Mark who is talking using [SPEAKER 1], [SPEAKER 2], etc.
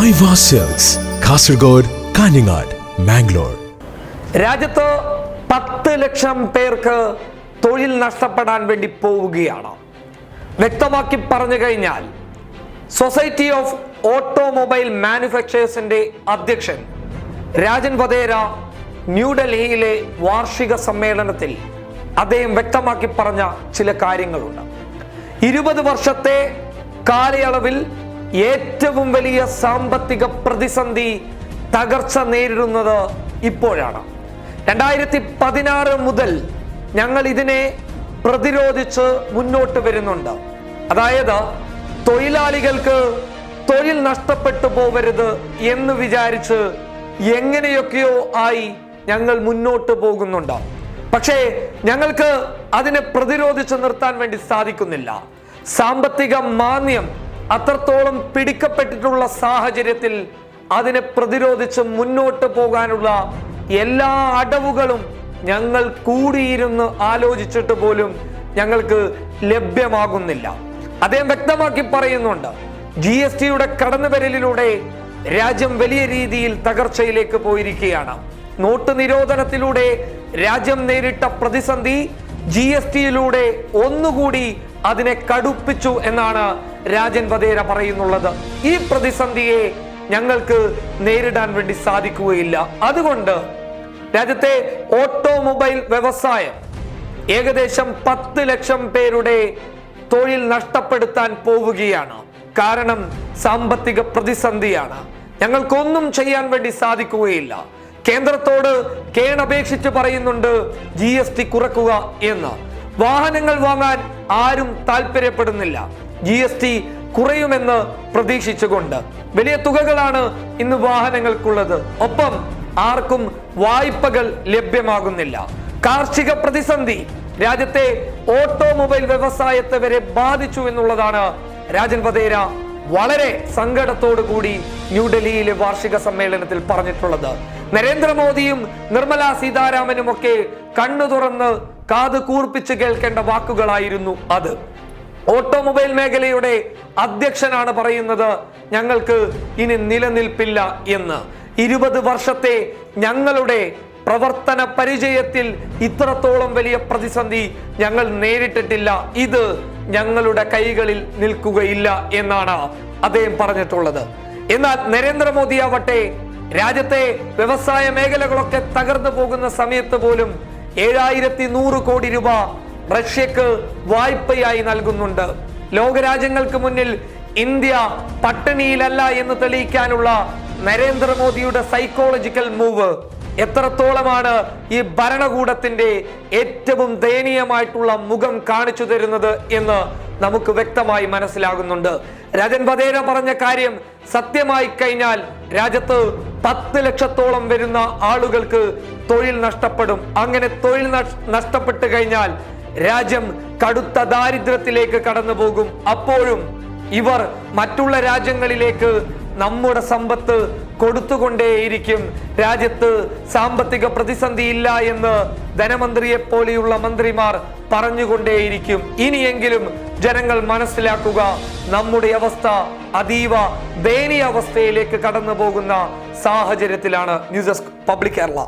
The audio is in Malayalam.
[SPEAKER 1] ഐവ സിൽക്സ്, കാസർഗോഡ്, കാഞ്ഞങ്ങാട്, മാംഗ്ലൂർ.
[SPEAKER 2] രാജ്യത്ത് 10 ലക്ഷം പേർക്ക് തൊഴിൽ നഷ്ടപ്പെടാൻ വേണ്ടി പോവുകയാണ്. വ്യക്തമാക്കി പറഞ്ഞു കഴിഞ്ഞാൽ സൊസൈറ്റി ഓഫ് ഓട്ടോമൊബൈൽ മാനുഫാക്ചേഴ്സിന്റെ അധ്യക്ഷൻ രാജൻ വധേര ന്യൂഡൽഹിയിലെ വാർഷിക സമ്മേളനത്തിൽ അദ്ദേഹം വ്യക്തമാക്കി പറഞ്ഞ ചില കാര്യങ്ങളുണ്ട്. 20 വർഷത്തെ കാലയളവിൽ ഏറ്റവും വലിയ സാമ്പത്തിക പ്രതിസന്ധി, തകർച്ച നേരിടുന്നത് ഇപ്പോഴാണ്. 2016 മുതൽ ഞങ്ങൾ ഇതിനെ പ്രതിരോധിച്ച് മുന്നോട്ട് വരുന്നുണ്ട്. അതായത് തൊഴിലാളികൾക്ക് തൊഴിൽ നഷ്ടപ്പെട്ടു പോവരുത് എന്ന് വിചാരിച്ച് എങ്ങനെയൊക്കെയോ ആയി ഞങ്ങൾ മുന്നോട്ട് പോകുന്നുണ്ട്. പക്ഷേ ഞങ്ങൾക്ക് അതിനെ പ്രതിരോധിച്ച് നിർത്താൻ വേണ്ടി സാധിക്കുന്നില്ല. സാമ്പത്തിക മാന്ദ്യം അത്രത്തോളം പിടിക്കപ്പെട്ടിട്ടുള്ള സാഹചര്യത്തിൽ അതിനെ പ്രതിരോധിച്ച് മുന്നോട്ട് പോകാനുള്ള എല്ലാ അടവുകളും ഞങ്ങൾ കൂടിയിരുന്ന് ആലോചിച്ചിട്ട് പോലും ഞങ്ങൾക്ക് ലഭ്യമാകുന്നില്ല. അദ്ദേഹം വ്യക്തമാക്കി പറയുന്നുണ്ട്, GSTയുടെ കടന്നുവരലിലൂടെ രാജ്യം വലിയ രീതിയിൽ തകർച്ചയിലേക്ക് പോയിരിക്കുകയാണ്. നോട്ട് നിരോധനത്തിലൂടെ രാജ്യം നേരിട്ട പ്രതിസന്ധി GSTയിലൂടെ ഒന്നുകൂടി അതിനെ കടുപ്പിച്ചു എന്നാണ് രാജൻ വധേര പറയുന്നുള്ളത്. ഈ പ്രതിസന്ധിയെ ഞങ്ങൾക്ക് നേരിടാൻ വേണ്ടി സാധിക്കുകയില്ല. അതുകൊണ്ട് രാജ്യത്തെ ഓട്ടോമൊബൈൽ വ്യവസായം ഏകദേശം 10 ലക്ഷം പേരുടെ തൊഴിൽ നഷ്ടപ്പെടുത്താൻ പോവുകയാണ്. കാരണം സാമ്പത്തിക പ്രതിസന്ധിയാണ്. ഞങ്ങൾക്കൊന്നും ചെയ്യാൻ വേണ്ടി സാധിക്കുകയില്ല. കേന്ദ്രത്തോട് കേണപേക്ഷിച്ച് പറയുന്നുണ്ട് GST കുറക്കുക എന്ന്. വാഹനങ്ങൾ വാങ്ങാൻ ആരും താല്പര്യപ്പെടുന്നില്ല. GST കുറയുമെന്ന് പ്രതീക്ഷിച്ചുകൊണ്ട് വലിയ തുകകളാണ് ഇന്ന് വാഹനങ്ങൾക്കുള്ളത്. ഒപ്പം ആർക്കും വായ്പകൾ ലഭ്യമാകുന്നില്ല. കാർഷിക പ്രതിസന്ധി രാജ്യത്തെ ഓട്ടോമൊബൈൽ വ്യവസായത്തെ വരെ ബാധിച്ചു എന്നുള്ളതാണ് രാജൻ വധേര വളരെ സങ്കടത്തോടു കൂടി ന്യൂഡൽഹിയിലെ വാർഷിക സമ്മേളനത്തിൽ പറഞ്ഞിട്ടുള്ളത്. നരേന്ദ്രമോദിയും നിർമ്മല സീതാരാമനും ഒക്കെ കണ്ണു തുറന്ന് കാത് കൂർപ്പിച്ച് കേൾക്കേണ്ട വാക്കുകളായിരുന്നു അത്. ഓട്ടോമൊബൈൽ മേഖലയുടെ അധ്യക്ഷനാണ് പറയുന്നത് ഞങ്ങൾക്ക് ഇനി നിലനിൽപ്പില്ല എന്ന്. 20 വർഷത്തെ ഞങ്ങളുടെ പ്രവർത്തന പരിചയത്തിൽ ഇത്രത്തോളം വലിയ പ്രതിസന്ധി ഞങ്ങൾ നേരിട്ടിട്ടില്ല. ഇത് ഞങ്ങളുടെ കൈകളിൽ നിൽക്കുകയില്ല എന്നാണ് അദ്ദേഹം പറഞ്ഞിട്ടുള്ളത്. എന്നാൽ നരേന്ദ്രമോദി ആവട്ടെ രാജ്യത്തെ വ്യവസായ മേഖലകളൊക്കെ തകർന്നു പോകുന്ന സമയത്ത് പോലും 7100 കോടി രൂപ റഷ്യക്ക് വായ്പയായി നൽകുന്നുണ്ട്. ലോകരാജ്യങ്ങൾക്ക് മുന്നിൽ ഇന്ത്യ പട്ടിണിയിലല്ല എന്ന് തെളിയിക്കാനുള്ള നരേന്ദ്രമോദിയുടെ സൈക്കോളജിക്കൽ മൂവ് എത്രത്തോളമാണ് ഈ ഭരണകൂടത്തിന്റെ ഏറ്റവും ദയനീയമായിട്ടുള്ള മുഖം കാണിച്ചു തരുന്നത് എന്ന് നമുക്ക് വ്യക്തമായി മനസ്സിലാകുന്നുണ്ട്. രാജൻ വധേര പറഞ്ഞ കാര്യം സത്യമായി കഴിഞ്ഞാൽ രാജ്യത്ത് 10 ലക്ഷത്തോളം വരുന്ന ആളുകൾക്ക് തൊഴിൽ നഷ്ടപ്പെടും. അങ്ങനെ തൊഴിൽ നഷ്ടപ്പെട്ട് കഴിഞ്ഞാൽ രാജ്യം കടുത്ത ദാരിദ്ര്യത്തിലേക്ക് കടന്നു പോകും. അപ്പോഴും ഇവർ മറ്റുള്ള രാജ്യങ്ങളിലേക്ക് നമ്മുടെ സമ്പത്ത് കൊടുത്തുകൊണ്ടേയിരിക്കും. രാജ്യത്ത് സാമ്പത്തിക പ്രതിസന്ധി ഇല്ല എന്ന് ധനമന്ത്രിയെ പോലെയുള്ള മന്ത്രിമാർ പറഞ്ഞുകൊണ്ടേയിരിക്കും. ഇനിയെങ്കിലും ജനങ്ങൾ മനസ്സിലാക്കുക, നമ്മുടെ അവസ്ഥ അതീവ ദയനീയ അവസ്ഥയിലേക്ക് കടന്നു പോകുന്ന സാഹചര്യത്തിലാണ്. News desk public Kerala.